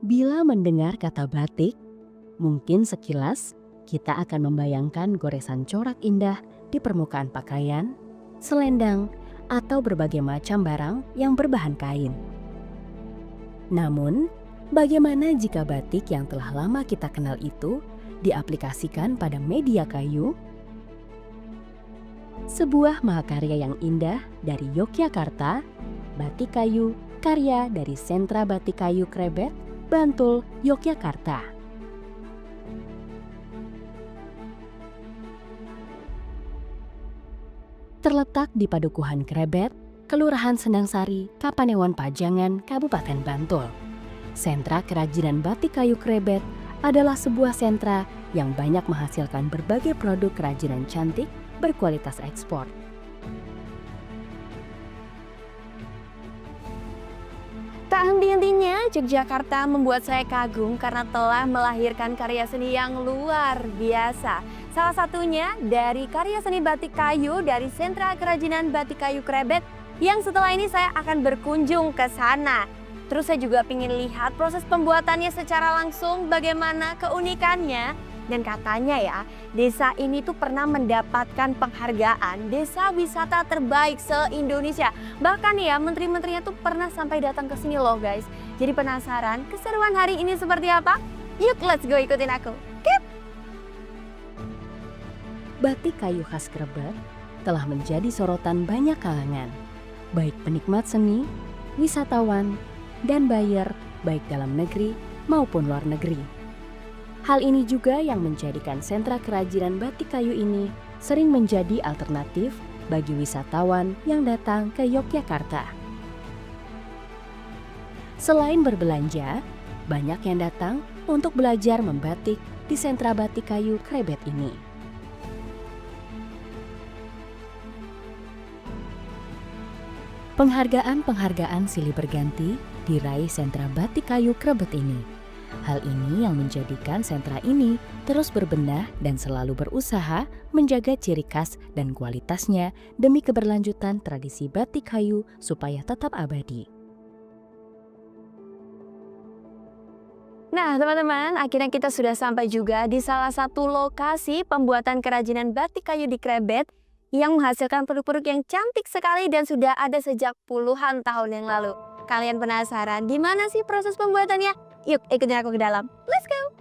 Bila mendengar kata batik, mungkin sekilas kita akan membayangkan goresan corak indah di permukaan pakaian, selendang, atau berbagai macam barang yang berbahan kain. Namun, bagaimana jika batik yang telah lama kita kenal itu diaplikasikan pada media kayu? Sebuah mahakarya yang indah dari Yogyakarta, batik kayu karya dari Sentra Batik Kayu Krebet, Bantul, Yogyakarta. Terletak di Padukuhan Krebet, Kelurahan Sendangsari, Kapanewon Pajangan, Kabupaten Bantul. Sentra Kerajinan Batik Kayu Krebet adalah sebuah sentra yang banyak menghasilkan berbagai produk kerajinan cantik berkualitas ekspor. Tak henti-hentinya, Yogyakarta membuat saya kagum karena telah melahirkan karya seni yang luar biasa. Salah satunya dari karya seni batik kayu dari Sentra Kerajinan Batik Kayu Krebet yang setelah ini saya akan berkunjung ke sana. Terus saya juga ingin lihat proses pembuatannya secara langsung, bagaimana keunikannya. Dan katanya ya, desa ini tuh pernah mendapatkan penghargaan desa wisata terbaik se-Indonesia. Bahkan ya, menteri-menterinya tuh pernah sampai datang ke sini loh guys. Jadi penasaran keseruan hari ini seperti apa? Yuk let's go, ikutin aku. Kip! Batik kayu khas Krebet telah menjadi sorotan banyak kalangan, baik penikmat seni, wisatawan, dan buyer baik dalam negeri maupun luar negeri. Hal ini juga yang menjadikan sentra kerajinan batik kayu ini sering menjadi alternatif bagi wisatawan yang datang ke Yogyakarta. Selain berbelanja, banyak yang datang untuk belajar membatik di sentra batik kayu Krebet ini. Penghargaan-penghargaan silih berganti diraih sentra batik kayu Krebet ini. Hal ini yang menjadikan sentra ini terus berbenah dan selalu berusaha menjaga ciri khas dan kualitasnya demi keberlanjutan tradisi batik kayu supaya tetap abadi. Nah teman-teman, akhirnya kita sudah sampai juga di salah satu lokasi pembuatan kerajinan batik kayu di Krebet yang menghasilkan produk-produk yang cantik sekali dan sudah ada sejak puluhan tahun yang lalu. Kalian penasaran di mana sih proses pembuatannya? Yuk ikutin aku ke dalam. Let's go!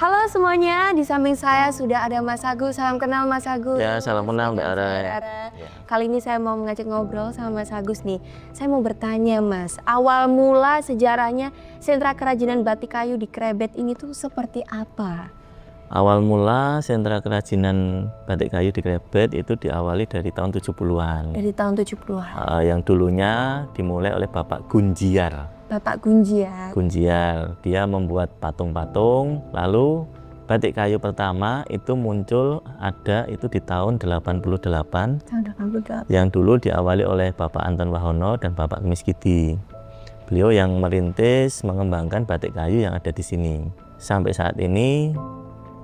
Halo semuanya, di samping saya sudah ada Mas Agus. Salam kenal Mas Agus. Ya, salam kenal Mbak Ara. Ya. Kali ini saya mau mengajak ngobrol sama Mas Agus nih. Saya mau bertanya Mas, awal mula sejarahnya sentra kerajinan batik kayu di Krebet ini tuh seperti apa? Awal mula sentra kerajinan batik kayu di Krebet itu diawali dari tahun 70-an. Dari tahun 70-an. Yang dulunya dimulai oleh Bapak Gunjiar. Bapak Gunjiar. Gunjiar, dia membuat patung-patung, lalu batik kayu pertama itu muncul ada itu di tahun 88. Tahun 88. Yang dulu diawali oleh Bapak Anton Wahono dan Bapak Miskidi. Beliau yang merintis mengembangkan batik kayu yang ada di sini. Sampai saat ini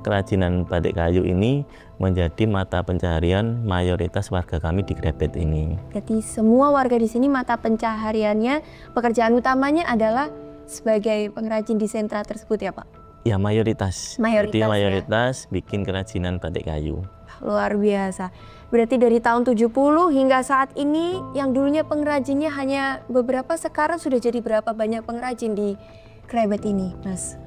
kerajinan batik kayu ini menjadi mata pencaharian mayoritas warga kami di Krebet ini. Jadi semua warga di sini mata pencahariannya, pekerjaan utamanya adalah sebagai pengrajin di sentra tersebut ya Pak? Ya mayoritas. Jadi mayoritas ya, bikin kerajinan batik kayu. Luar biasa. Berarti dari tahun 70 hingga saat ini yang dulunya pengrajinnya hanya beberapa, sekarang sudah jadi berapa banyak pengrajin di Krebet ini Mas?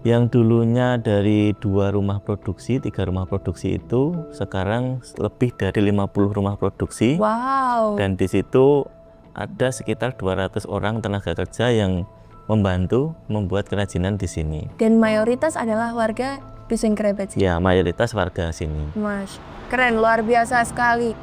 Yang dulunya dari 2 rumah produksi, 3 rumah produksi itu sekarang lebih dari 50 rumah produksi. Wow. Dan di situ ada sekitar 200 orang tenaga kerja yang membantu membuat kerajinan di sini. Dan mayoritas adalah warga Dusun Krebet sih? Ya, mayoritas warga sini. Mas, keren, luar biasa sekali.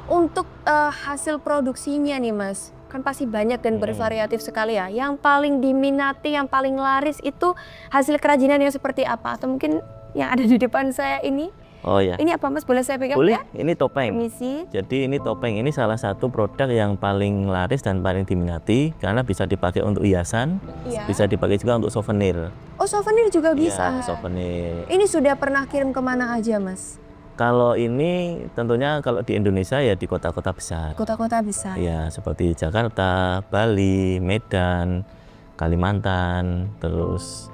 Untuk hasil produksinya nih Mas, kan pasti banyak dan bervariatif sekali ya. Yang paling diminati, yang paling laris itu hasil kerajinan yang seperti apa? Atau mungkin yang ada di depan saya ini? Oh ya, Ini apa Mas? Boleh saya pegang boleh. ya? Ini topeng. Permisi. Jadi ini topeng ini salah satu produk yang paling laris dan paling diminati karena bisa dipakai untuk hiasan, Iya. bisa dipakai juga untuk souvenir. Oh, souvenir juga bisa. Iya, souvenir. Ini sudah pernah kirim kemana aja Mas? Kalau ini tentunya kalau di Indonesia ya di kota-kota besar. Kota-kota besar. Ya, seperti Jakarta, Bali, Medan, Kalimantan, terus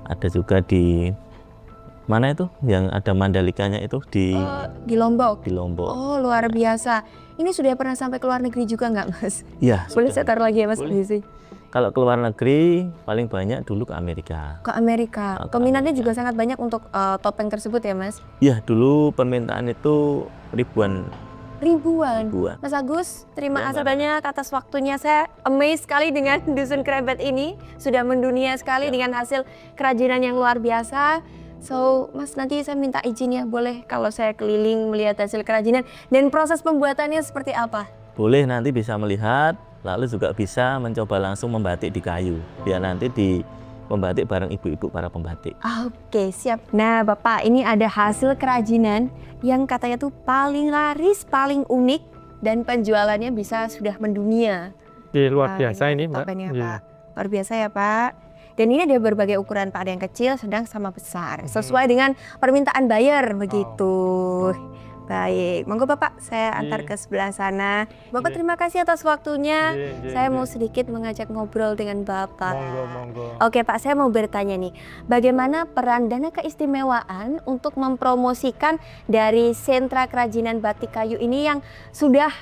ada juga di mana itu yang ada Mandalikanya itu di Di Lombok. Lombok. Oh, luar biasa. Ini sudah pernah sampai ke luar negeri juga nggak Mas? Iya, Boleh sudah. saya taruh lagi ya Mas? Boleh. Permisi. Kalau ke luar negeri paling banyak dulu ke Amerika. Ke Amerika. Ke Peminatnya Amerika. juga sangat banyak untuk topeng tersebut ya Mas? Ya, dulu permintaan itu ribuan. Ribuan. Mas Agus, terima Ya, kasih Mbak. banyak atas waktunya. Saya amazed sekali dengan Dusun Krebet ini. Sudah mendunia sekali Ya. dengan hasil kerajinan yang luar biasa. So, Mas nanti saya minta izin ya, boleh kalau saya keliling melihat hasil kerajinan dan proses pembuatannya seperti apa? Boleh nanti bisa melihat, lalu juga bisa mencoba langsung membatik di kayu. Biar nanti di membatik bareng ibu-ibu para pembatik. Oke, siap. Nah, Bapak, ini ada hasil kerajinan yang katanya tuh paling laris, paling unik dan penjualannya bisa sudah mendunia. Luar biasa ini, Mbak. Topengnya, Iya. Pak. Luar biasa ya, Pak. Dan ini ada berbagai ukuran, Pak. Ada yang kecil, sedang, sama besar. Sesuai dengan permintaan buyer, begitu. Baik, monggo Bapak, saya antar Iya. ke sebelah sana. Bapak, Iya. terima kasih atas waktunya. Iya, Saya iya. mau sedikit mengajak ngobrol dengan Bapak. Monggo. Oke Pak, saya mau bertanya nih, bagaimana peran dana keistimewaan untuk mempromosikan dari sentra kerajinan batik kayu ini yang sudah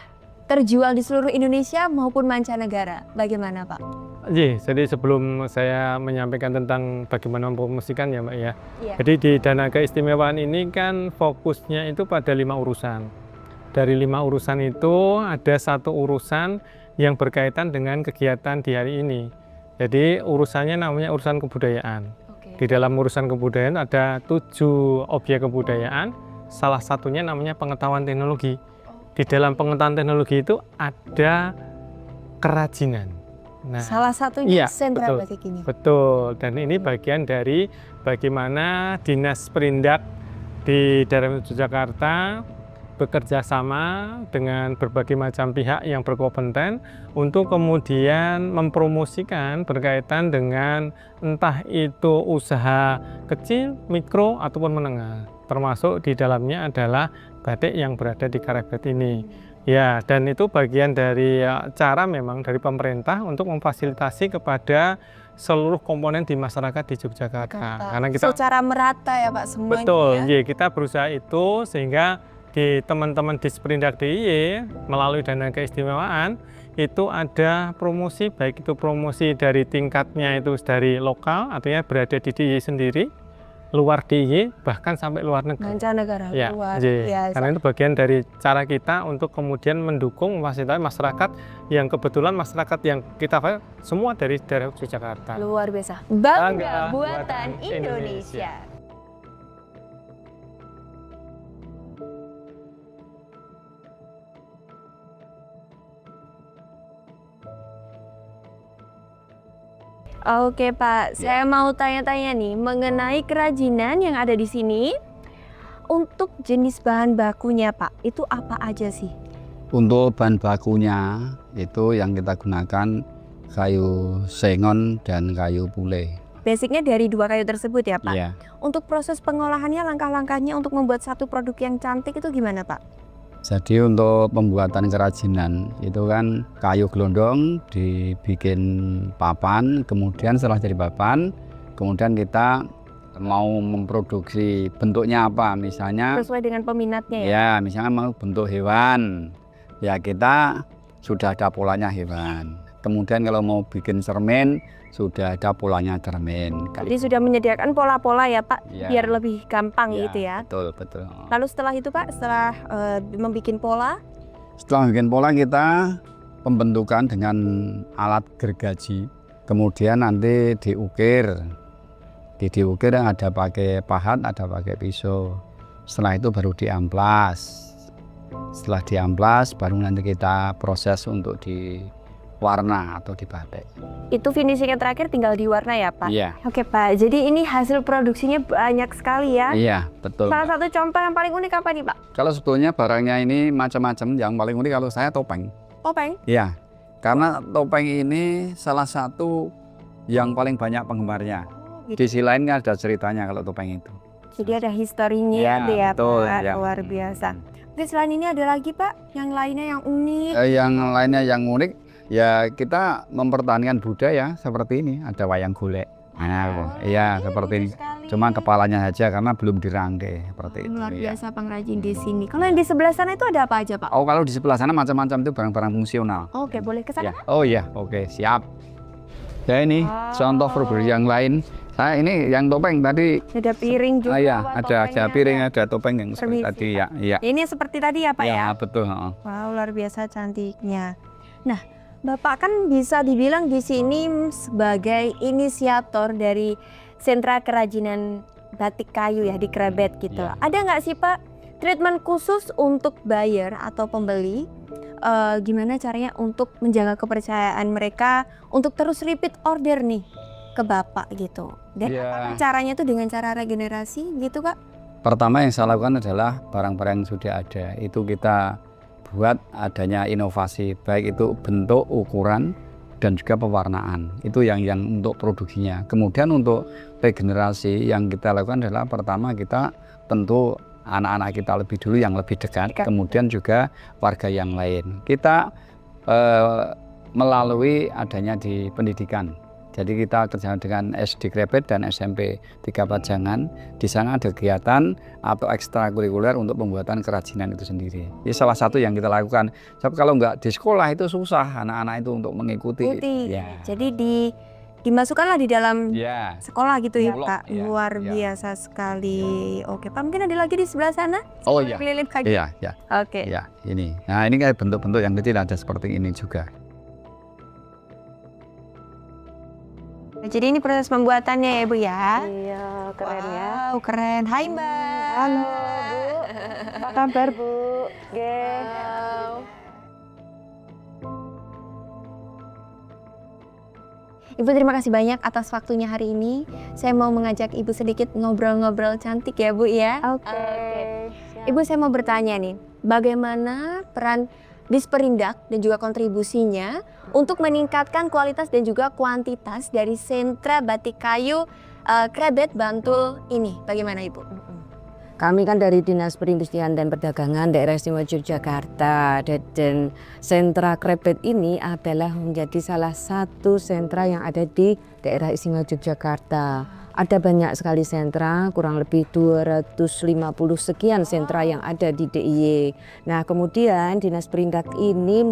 terjual di seluruh Indonesia maupun mancanegara? Bagaimana Pak? Iya, jadi sebelum saya menyampaikan tentang bagaimana mempromosikan ya, Mbak ya. Iya. Jadi di dana keistimewaan ini kan fokusnya itu pada 5 urusan. Dari 5 urusan itu ada 1 urusan yang berkaitan dengan kegiatan di hari ini. Jadi urusannya namanya urusan kebudayaan. Di dalam urusan kebudayaan ada 7 objek kebudayaan, salah satunya namanya pengetahuan teknologi. Di dalam pengetahuan teknologi itu ada kerajinan. Nah, Salah satunya iya, sentra betul. batik ini. betul. Dan ini bagian dari bagaimana Dinas Perindak di daerah Yogyakarta bekerja sama dengan berbagai macam pihak yang berkompeten untuk kemudian mempromosikan berkaitan dengan entah itu usaha kecil, mikro, ataupun menengah. Termasuk di dalamnya adalah batik yang berada di Krebet ini. Ya, dan itu bagian dari cara memang dari pemerintah untuk memfasilitasi kepada seluruh komponen di masyarakat di Yogyakarta. Karena kita secara merata ya Pak semuanya. betul, ya? ya, kita berusaha itu sehingga di teman-teman Disperindak DIY melalui dana keistimewaan itu ada promosi, baik itu promosi dari tingkatnya itu dari lokal, artinya berada di DIY sendiri, luar DIY, bahkan sampai luar negeri. Mancanegara, Ya, luar iya. biasa. Karena itu bagian dari cara kita untuk kemudian mendukung memfasilitasi masyarakat yang kebetulan masyarakat yang kita semua dari daerah Yogyakarta. Luar biasa. Bangga Bangga buatan buatan Indonesia. Oke Pak, saya mau tanya-tanya nih mengenai kerajinan yang ada di sini. Untuk jenis bahan bakunya Pak, itu apa aja sih? Untuk bahan bakunya itu yang kita gunakan kayu sengon dan kayu pule. Basicnya dari 2 kayu tersebut ya Pak? Iya. Untuk proses pengolahannya, langkah-langkahnya untuk membuat satu produk yang cantik itu gimana Pak? Jadi untuk pembuatan kerajinan itu kan kayu gelondong dibikin papan, kemudian setelah jadi papan, kemudian kita mau memproduksi bentuknya apa, misalnya Sesuai dengan peminatnya ya? ya misalnya mau bentuk hewan, ya kita sudah ada polanya hewan. Kemudian kalau mau bikin cermin sudah ada polanya cermin. Jadi sudah menyediakan pola-pola ya Pak, Ya. biar lebih gampang Ya, gitu ya. Betul. Lalu setelah itu Pak, setelah membuat pola, Setelah bikin pola kita pembentukan dengan alat gergaji. Kemudian nanti diukir. Diukir ada pakai pahat, ada pakai pisau. Setelah itu baru diamplas. Setelah diamplas baru nanti kita proses untuk warna atau di batik. Itu finishing yang terakhir tinggal di warna ya Pak? Iya. Oke Pak, jadi ini hasil produksinya banyak sekali ya. Iya, betul. Salah satu contoh yang paling unik apa nih Pak? Kalau sebetulnya barangnya ini macam-macam, yang paling unik kalau saya topeng. Topeng? Iya, karena topeng ini salah satu yang paling banyak penggemarnya. Di sisi lain kan ada ceritanya kalau topeng itu. Jadi ada historinya Iya, itu ya betul, Pak, ya. luar biasa. Mungkin selain ini ada lagi Pak, yang lainnya yang unik? Yang lainnya yang unik, ya kita mempertahankan budaya seperti ini. Ada wayang golek. Nah, iya seperti ini. Sekali. Cuma kepalanya saja karena belum dirangkai seperti itu. Luar ya. biasa pengrajin di sini. Kalau yang di sebelah sana itu ada apa aja Pak? Oh, kalau di sebelah sana macam-macam itu barang-barang fungsional. Oke, boleh ke sana? Ya. Oh iya, oke, siap. Ya ini contoh verbal yang lain. Saya ini yang topeng tadi. Ada piring juga. Iya, Pak, ada topengnya piring, ada topeng yang seperti Permisi, tadi Pak. ya. Iya. Ini seperti tadi ya Pak ya? Ya, betul. Heeh. Wow, luar biasa cantiknya. Nah, Bapak kan bisa dibilang di sini sebagai inisiator dari sentra kerajinan batik kayu ya di Krebet gitu. Ya. Ada nggak sih Pak treatment khusus untuk buyer atau pembeli? Gimana caranya untuk menjaga kepercayaan mereka untuk terus repeat order nih ke Bapak gitu? Dan Ya. apakah caranya tuh dengan cara regenerasi gitu Kak? Pertama yang saya lakukan adalah barang-barang yang sudah ada itu kita buat adanya inovasi, baik itu bentuk, ukuran, dan juga pewarnaan. Itu yang untuk produksinya. Kemudian untuk regenerasi yang kita lakukan adalah pertama kita tentu anak-anak kita lebih dulu yang lebih dekat, kemudian juga warga yang lain. Kita melalui adanya di pendidikan. Jadi kita kerjasama dengan SD Krebet dan SMP 3 Pajangan. Di sana ada kegiatan atau ekstrakurikuler untuk pembuatan kerajinan itu sendiri. Ini salah satu yang kita lakukan. Sebab kalau nggak di sekolah itu susah anak-anak itu untuk mengikuti. Ya. Jadi dimasukkanlah di dalam Ya. sekolah gitu ya Bulog, Pak. ya, Luar ya. biasa sekali. Oke Pak, mungkin ada lagi di sebelah sana? Oh iya. Keliling lagi. Iya, ya. Oke. Ya, ini. Nah, ini kayak bentuk-bentuk yang kecil ada seperti ini juga. Jadi ini proses pembuatannya ya Bu ya? Iya, keren ya. Wow, keren. Hai Mbak. Halo, Bu. Apa kabar, Bu? Geng. Ibu terima kasih banyak atas waktunya hari ini. Saya mau mengajak Ibu sedikit ngobrol-ngobrol cantik ya Bu ya. Oke. Ibu saya mau bertanya nih, bagaimana peran Disperindak dan juga kontribusinya untuk meningkatkan kualitas dan juga kuantitas dari sentra batik kayu Krebet Bantul ini? Bagaimana Ibu? Kami kan dari Dinas Perindustrian dan Perdagangan Daerah Istimewa Yogyakarta, dan sentra Krebet ini adalah menjadi salah satu sentra yang ada di Daerah Istimewa Yogyakarta. Ada banyak sekali sentra, kurang lebih 250 sekian sentra yang ada di DIY. Nah, kemudian Dinas Perindak ini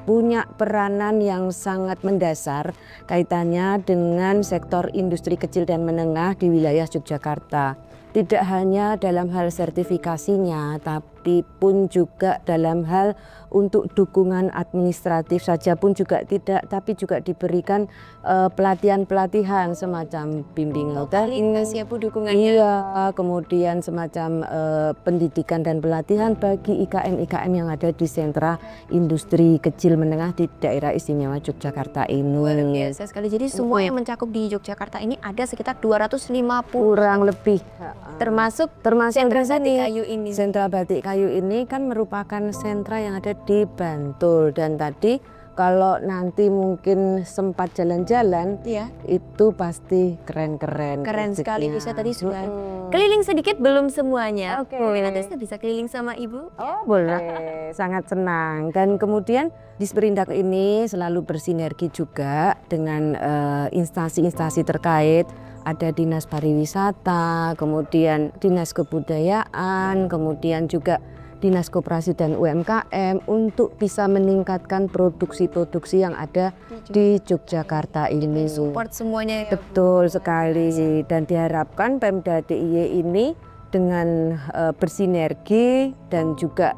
punya peranan yang sangat mendasar kaitannya dengan sektor industri kecil dan menengah di wilayah Yogyakarta. Tidak hanya dalam hal sertifikasinya, tapi pun juga dalam hal untuk dukungan administratif saja pun juga tidak, tapi juga diberikan pelatihan-pelatihan semacam bimbingan Ya Bu dukungannya. Iya, kemudian semacam pendidikan dan pelatihan bagi IKM-IKM yang ada di sentra industri kecil menengah di daerah istimewa Yogyakarta ini. Luar biasa sekali. Jadi semua yang mencakup di Yogyakarta ini ada sekitar 250 Kurang lebih. termasuk Termasuk sentra di batik sini. kayu ini. Sentra batik kayu ini kan merupakan sentra yang ada di Bantul, dan tadi kalau nanti mungkin sempat jalan-jalan Ya, itu pasti keren-keren. keren sekali. produknya. Bisa tadi sudah Mm-mm. keliling sedikit, belum semuanya. Oke. Nanti saya bisa keliling sama Ibu. Oh boleh, sangat senang. Dan kemudian Disperindak ini selalu bersinergi juga dengan instansi-instansi terkait. Ada Dinas Pariwisata, kemudian Dinas Kebudayaan, kemudian juga Dinas Koperasi dan UMKM untuk bisa meningkatkan produksi-produksi yang ada di Yogyakarta ini. Support semuanya ya. Betul sekali, dan diharapkan Pemda DIY ini dengan bersinergi dan juga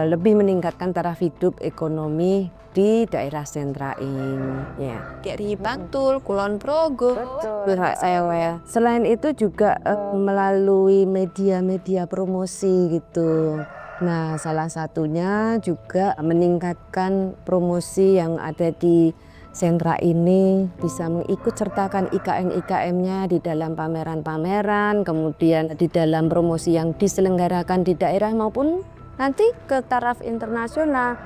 lebih meningkatkan taraf hidup ekonomi di daerah sentra ini. Ya. Dari Bantul, Kulon Progo. Pihak saya. Selain itu juga melalui media-media promosi gitu. Nah, salah satunya juga meningkatkan promosi yang ada di sentra ini bisa mengikut sertakan IKM-IKM-nya di dalam pameran-pameran, kemudian di dalam promosi yang diselenggarakan di daerah maupun nanti ke taraf internasional.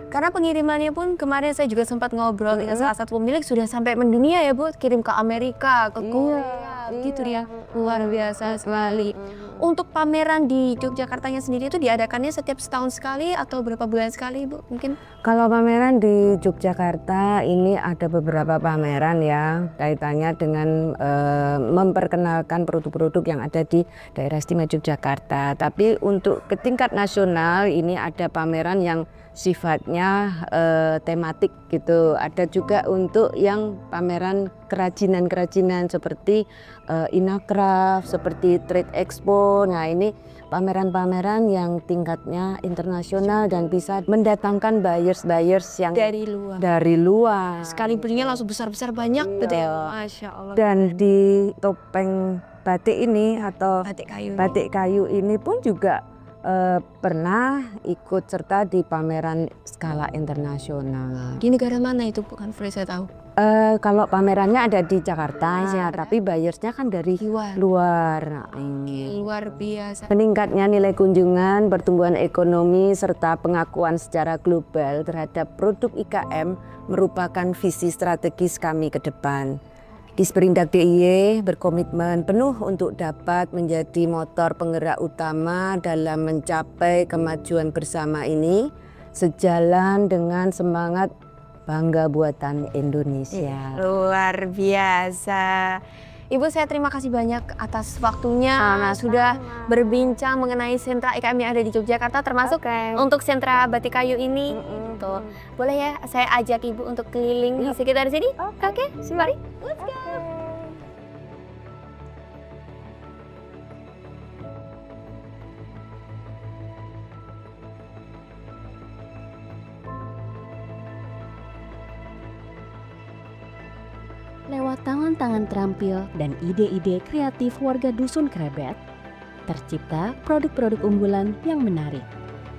Karena pengirimannya pun kemarin saya juga sempat ngobrol dengan salah satu pemilik sudah sampai mendunia ya Bu, kirim ke Amerika, ke Korea, gitu ya. Luar biasa sekali. Untuk pameran di Yogyakartanya sendiri itu diadakannya setiap setahun sekali atau berapa bulan sekali Bu? Mungkin Kalau pameran di Yogyakarta ini ada beberapa pameran ya kaitannya dengan memperkenalkan produk-produk yang ada di daerah istimewa Yogyakarta. Tapi untuk ke tingkat nasional ini ada pameran yang sifatnya tematik gitu. Ada juga untuk yang pameran kerajinan-kerajinan seperti Inacraft, seperti Trade Expo. Nah ini pameran-pameran yang tingkatnya internasional dan bisa mendatangkan buyers yang dari luar. sekali belinya langsung besar-besar banyak Iya. gitu ya. Masya Allah. Dan di topeng batik ini atau Batik kayu. batik kayu ini pun juga pernah ikut serta di pameran skala internasional. Di negara mana itu Bu? Kan boleh saya tahu. Kalau pamerannya ada di Jakarta, Jakarta. tapi buyersnya kan dari Luar. luar. Nah, ini. Luar biasa. Meningkatnya nilai kunjungan, pertumbuhan ekonomi, serta pengakuan secara global terhadap produk IKM merupakan visi strategis kami ke depan. Disperindak DIY berkomitmen penuh untuk dapat menjadi motor penggerak utama dalam mencapai kemajuan bersama ini, sejalan dengan semangat bangga buatan Indonesia. Luar biasa. Ibu, saya terima kasih banyak atas waktunya sudah berbincang mengenai sentra IKM yang ada di Yogyakarta, termasuk untuk sentra batik kayu ini. Tuh, boleh ya saya ajak Ibu untuk keliling di sekitar sini? Oke, mari. Let's go. Lewat tangan-tangan terampil dan ide-ide kreatif warga Dusun Krebet, tercipta produk-produk unggulan yang menarik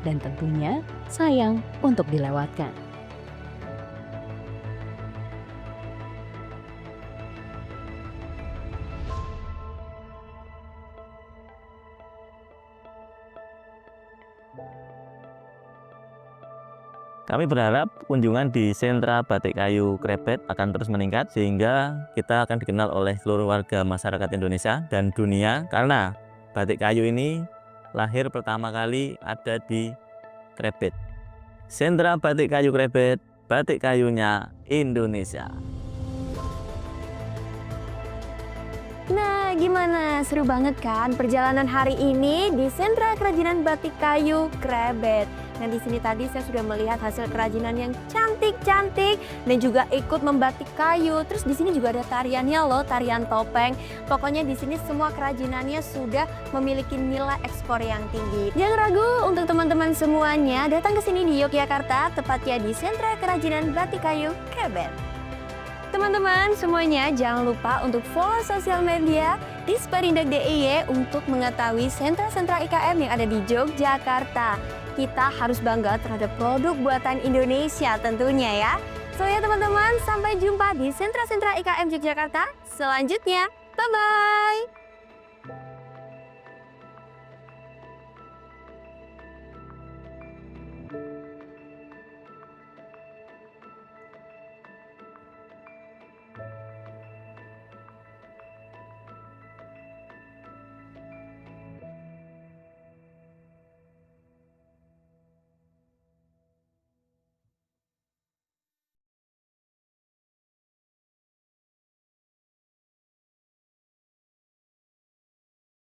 dan tentunya sayang untuk dilewatkan. Kami berharap kunjungan di sentra batik kayu Krebet akan terus meningkat sehingga kita akan dikenal oleh seluruh warga masyarakat Indonesia dan dunia karena batik kayu ini lahir pertama kali ada di Krebet. Sentra batik kayu Krebet, batik kayunya Indonesia. Nah, gimana? Seru banget kan perjalanan hari ini di Sentra Kerajinan Batik Kayu Krebet. Nah, di sini tadi saya sudah melihat hasil kerajinan yang cantik-cantik dan juga ikut membatik kayu. Terus di sini juga ada tariannya loh, tarian topeng. Pokoknya di sini semua kerajinannya sudah memiliki nilai ekspor yang tinggi. Jangan ragu untuk teman-teman semuanya datang ke sini di Yogyakarta, tepatnya di Sentra Kerajinan Batik Kayu Krebet. Teman-teman semuanya jangan lupa untuk follow sosial media Disperindak DIY untuk mengetahui sentra-sentra IKM yang ada di Yogyakarta. Kita harus bangga terhadap produk buatan Indonesia tentunya ya. So ya teman-teman, sampai jumpa di sentra-sentra IKM Yogyakarta selanjutnya. Bye-bye!